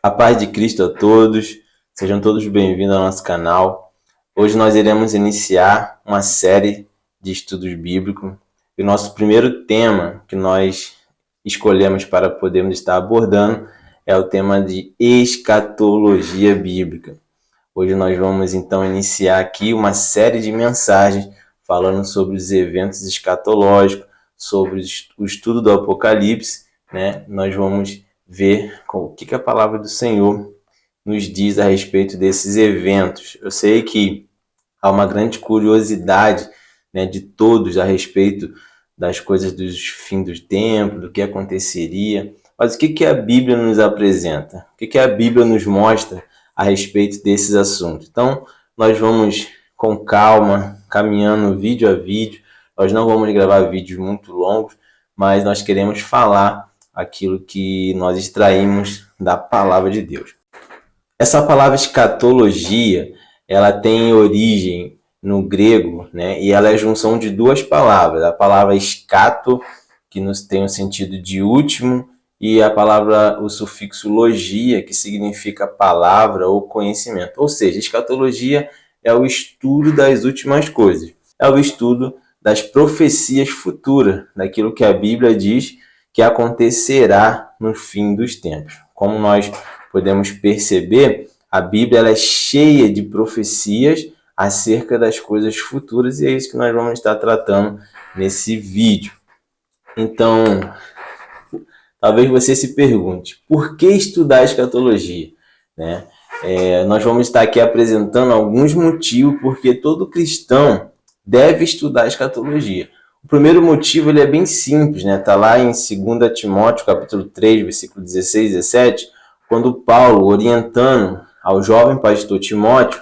A paz de Cristo a todos, sejam todos bem-vindos ao nosso canal. Hoje nós iremos iniciar uma série de estudos bíblicos. E o nosso primeiro tema que nós escolhemos para podermos estar abordando é o tema de escatologia bíblica. Hoje nós vamos então iniciar aqui uma série de mensagens falando sobre os eventos escatológicos, sobre o estudo do Apocalipse, né? Nós vamos ver o que a palavra do Senhor nos diz a respeito desses eventos. Eu sei que há uma grande curiosidade, né, de todos a respeito das coisas dos fins dos tempos, do que aconteceria. Mas o que a Bíblia nos apresenta? O que a Bíblia nos mostra a respeito desses assuntos? Então, nós vamos com calma, caminhando vídeo a vídeo. Nós não vamos gravar vídeos muito longos, mas nós queremos falar aquilo que nós extraímos da palavra de Deus. Essa palavra escatologia, ela tem origem no grego, né? E ela é a junção de duas palavras. A palavra escato, que nos tem o sentido de último, e a palavra, o sufixo logia, que significa palavra ou conhecimento. Ou seja, escatologia é o estudo das últimas coisas. É o estudo das profecias futuras, daquilo que a Bíblia diz que acontecerá no fim dos tempos. Como nós podemos perceber, a Bíblia ela é cheia de profecias acerca das coisas futuras e é isso que nós vamos estar tratando nesse vídeo. Então, talvez você se pergunte, por que estudar escatologia? Né? Nós vamos estar aqui apresentando alguns motivos porque todo cristão deve estudar escatologia. O primeiro motivo ele é bem simples, né? Está lá em 2 Timóteo, capítulo 3, versículo 16 e 17, quando Paulo, orientando ao jovem pastor Timóteo,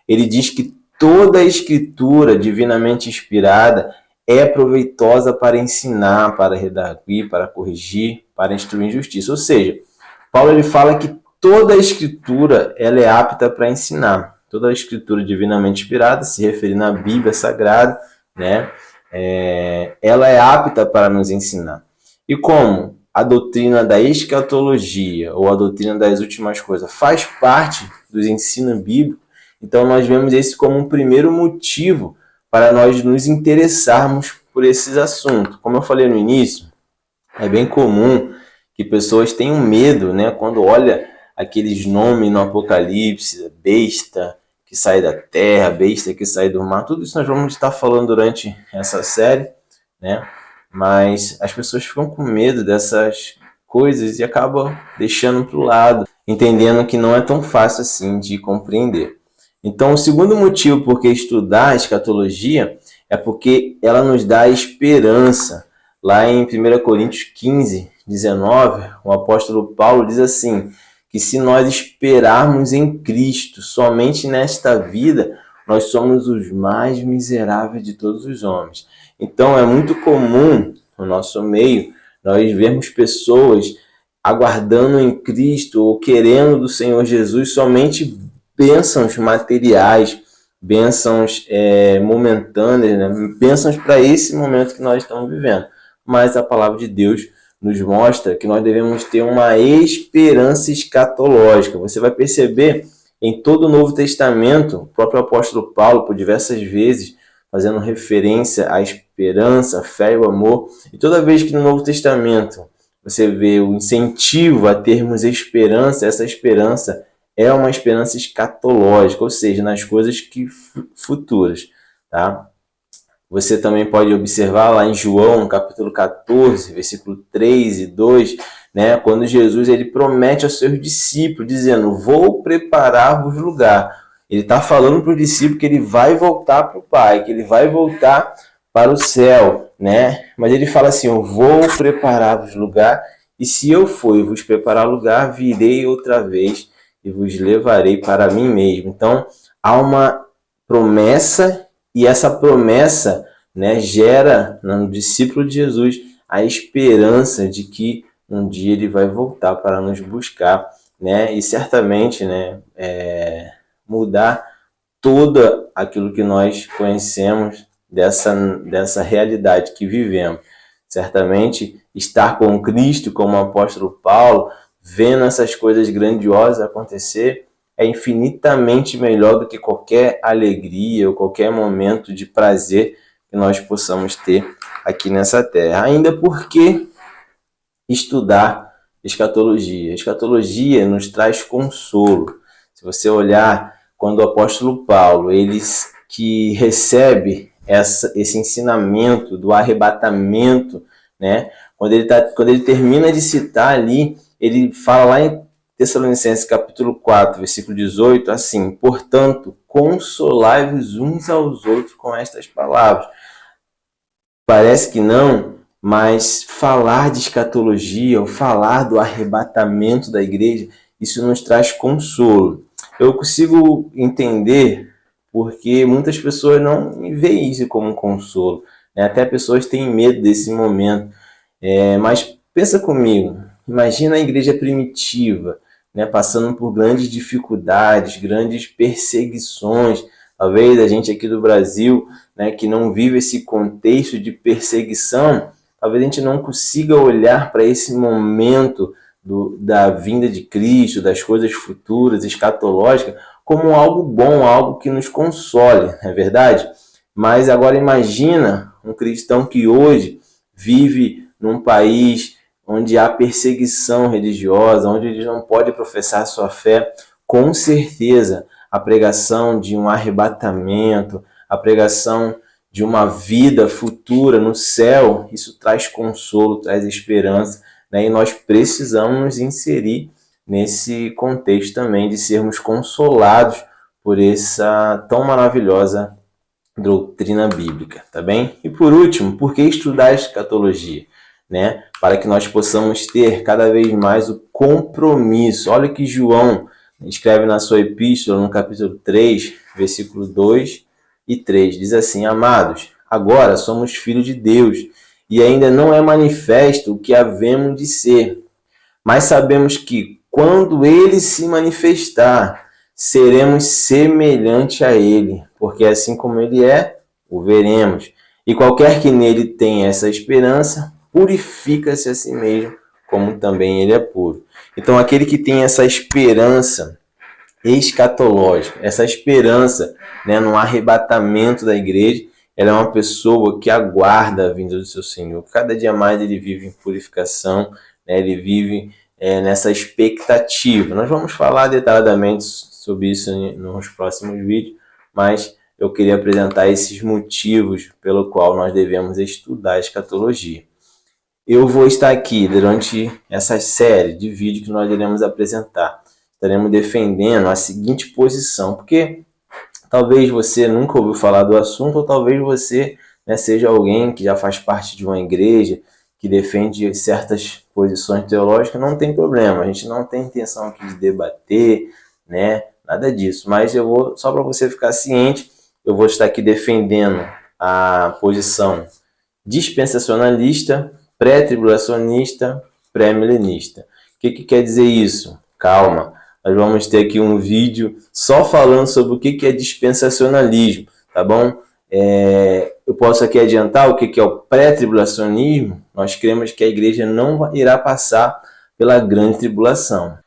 ele diz que toda a escritura divinamente inspirada é proveitosa para ensinar, para redarguir, para corrigir, para instruir em justiça. Ou seja, Paulo ele fala que toda a escritura ela é apta para ensinar. Toda a escritura divinamente inspirada, se referindo à Bíblia Sagrada, né? Ela é apta para nos ensinar. E como a doutrina da escatologia, ou a doutrina das últimas coisas, faz parte dos ensinos bíblicos, então nós vemos esse como um primeiro motivo para nós nos interessarmos por esses assuntos. Como eu falei no início, é bem comum que pessoas tenham medo, né, quando olha aqueles nomes no Apocalipse, besta que sai da terra, besta que sai do mar, tudo isso nós vamos estar falando durante essa série, né? Mas as pessoas ficam com medo dessas coisas e acabam deixando para o lado, entendendo que não é tão fácil assim de compreender. Então, o segundo motivo por que estudar a escatologia é porque ela nos dá esperança. Lá em 1 Coríntios 15, 19, o apóstolo Paulo diz assim, que se nós esperarmos em Cristo somente nesta vida, nós somos os mais miseráveis de todos os homens. Então é muito comum no nosso meio nós vermos pessoas aguardando em Cristo ou querendo do Senhor Jesus somente bênçãos materiais, bênçãos momentâneas, né? Bênçãos para esse momento que nós estamos vivendo. Mas a palavra de Deus nos mostra que nós devemos ter uma esperança escatológica. Você vai perceber em todo o Novo Testamento, o próprio apóstolo Paulo, por diversas vezes, fazendo referência à esperança, à fé e ao amor. E toda vez que no Novo Testamento você vê o incentivo a termos esperança, essa esperança é uma esperança escatológica, ou seja, nas coisas futuras, tá? Você também pode observar lá em João, capítulo 14, versículo 3 e 2, né, quando Jesus ele promete aos seus discípulos, dizendo, vou preparar-vos lugar. Ele está falando para o discípulo que ele vai voltar para o Pai, que ele vai voltar para o céu, né? Mas ele fala assim, eu vou preparar-vos lugar, e se eu for e vos preparar lugar, virei outra vez e vos levarei para mim mesmo. Então, há uma promessa e essa promessa, né, gera no discípulo de Jesus a esperança de que um dia ele vai voltar para nos buscar, né, e certamente, né, mudar tudo aquilo que nós conhecemos dessa realidade que vivemos. Certamente, estar com Cristo, como o apóstolo Paulo, vendo essas coisas grandiosas acontecer, é infinitamente melhor do que qualquer alegria ou qualquer momento de prazer que nós possamos ter aqui nessa terra. Ainda porque estudar escatologia. Escatologia nos traz consolo. Se você olhar quando o apóstolo Paulo, ele que recebe esse ensinamento do arrebatamento, né? Quando ele termina de citar ali, ele fala lá em Tessalonicenses capítulo 4, versículo 18, assim: portanto, consolai-vos uns aos outros com estas palavras. Parece que não, mas falar de escatologia, ou falar do arrebatamento da igreja, isso nos traz consolo. Eu consigo entender porque muitas pessoas não veem isso como um consolo, né? Até pessoas têm medo desse momento. Mas pensa comigo, imagina a igreja primitiva, né, passando por grandes dificuldades, grandes perseguições. Talvez a gente aqui do Brasil, né, que não vive esse contexto de perseguição, talvez a gente não consiga olhar para esse momento da vinda de Cristo, das coisas futuras, escatológicas, como algo bom, algo que nos console, não é verdade? Mas agora imagina um cristão que hoje vive num país onde há perseguição religiosa, onde ele não pode professar sua fé. Com certeza, a pregação de um arrebatamento, a pregação de uma vida futura no céu, isso traz consolo, traz esperança, né? E nós precisamos nos inserir nesse contexto também de sermos consolados por essa tão maravilhosa doutrina bíblica, tá bem? E por último, por que estudar a escatologia? Né? Para que nós possamos ter cada vez mais o compromisso. Olha o que João escreve na sua epístola, no capítulo 3, versículo 2 e 3. Diz assim: amados, agora somos filhos de Deus, e ainda não é manifesto o que havemos de ser. Mas sabemos que, quando ele se manifestar, seremos semelhante a ele, porque assim como ele é, o veremos. E qualquer que nele tenha essa esperança, purifica-se a si mesmo, como também ele é puro. Então, aquele que tem essa esperança escatológica, essa esperança, né, no arrebatamento da igreja, ela é uma pessoa que aguarda a vinda do seu Senhor. Cada dia mais ele vive em purificação, né, ele vive nessa expectativa. Nós vamos falar detalhadamente sobre isso nos próximos vídeos, mas eu queria apresentar esses motivos pelo qual nós devemos estudar a escatologia. Eu vou estar aqui durante essa série de vídeos que nós iremos apresentar. Estaremos defendendo a seguinte posição, porque talvez você nunca ouviu falar do assunto, ou talvez você, né, seja alguém que já faz parte de uma igreja, que defende certas posições teológicas. Não tem problema, a gente não tem intenção aqui de debater, né, nada disso. Mas eu vou, só para você ficar ciente, eu vou estar aqui defendendo a posição dispensacionalista, pré-tribulacionista, pré-milenista. O que quer dizer isso? Calma, nós vamos ter aqui um vídeo só falando sobre o que é dispensacionalismo, tá bom? Eu posso aqui adiantar o que é o pré-tribulacionismo. Nós cremos que a igreja não irá passar pela grande tribulação.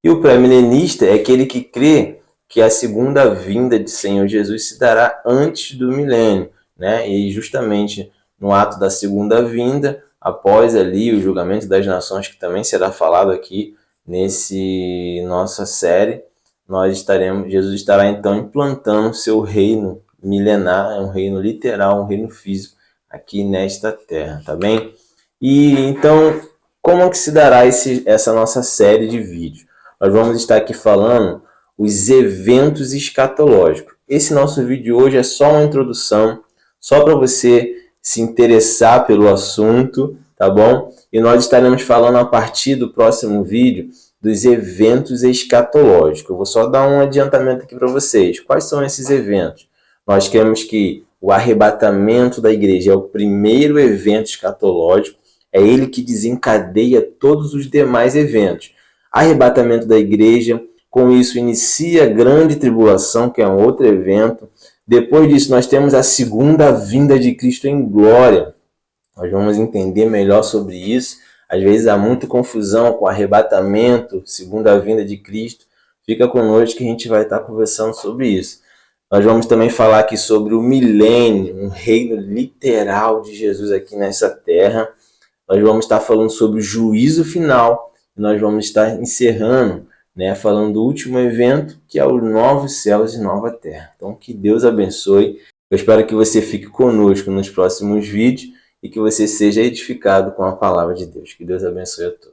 E o pré-milenista é aquele que crê que a segunda vinda de Senhor Jesus se dará antes do milênio, né? E justamente no ato da segunda vinda, após ali o julgamento das nações, que também será falado aqui nesse nossa série, Jesus estará então implantando seu reino milenar, um reino literal, um reino físico aqui nesta terra, tá bem? E então, como que se dará essa nossa série de vídeos? Nós vamos estar aqui falando os eventos escatológicos. Esse nosso vídeo hoje é só uma introdução, só para você se interessar pelo assunto, tá bom? E nós estaremos falando a partir do próximo vídeo dos eventos escatológicos. Eu vou só dar um adiantamento aqui para vocês. Quais são esses eventos? Nós cremos que o arrebatamento da igreja é o primeiro evento escatológico, é ele que desencadeia todos os demais eventos. Arrebatamento da igreja, com isso inicia a grande tribulação, que é um outro evento. Depois disso, nós temos a segunda vinda de Cristo em glória. Nós vamos entender melhor sobre isso. Às vezes há muita confusão com o arrebatamento, segundo a vinda de Cristo. Fica conosco que a gente vai estar conversando sobre isso. Nós vamos também falar aqui sobre o milênio, um reino literal de Jesus aqui nessa terra. Nós vamos estar falando sobre o juízo final. Nós vamos estar encerrando, falando do último evento, que é os novos céus e nova terra. Então, que Deus abençoe. Eu espero que você fique conosco nos próximos vídeos e que você seja edificado com a palavra de Deus. Que Deus abençoe a todos.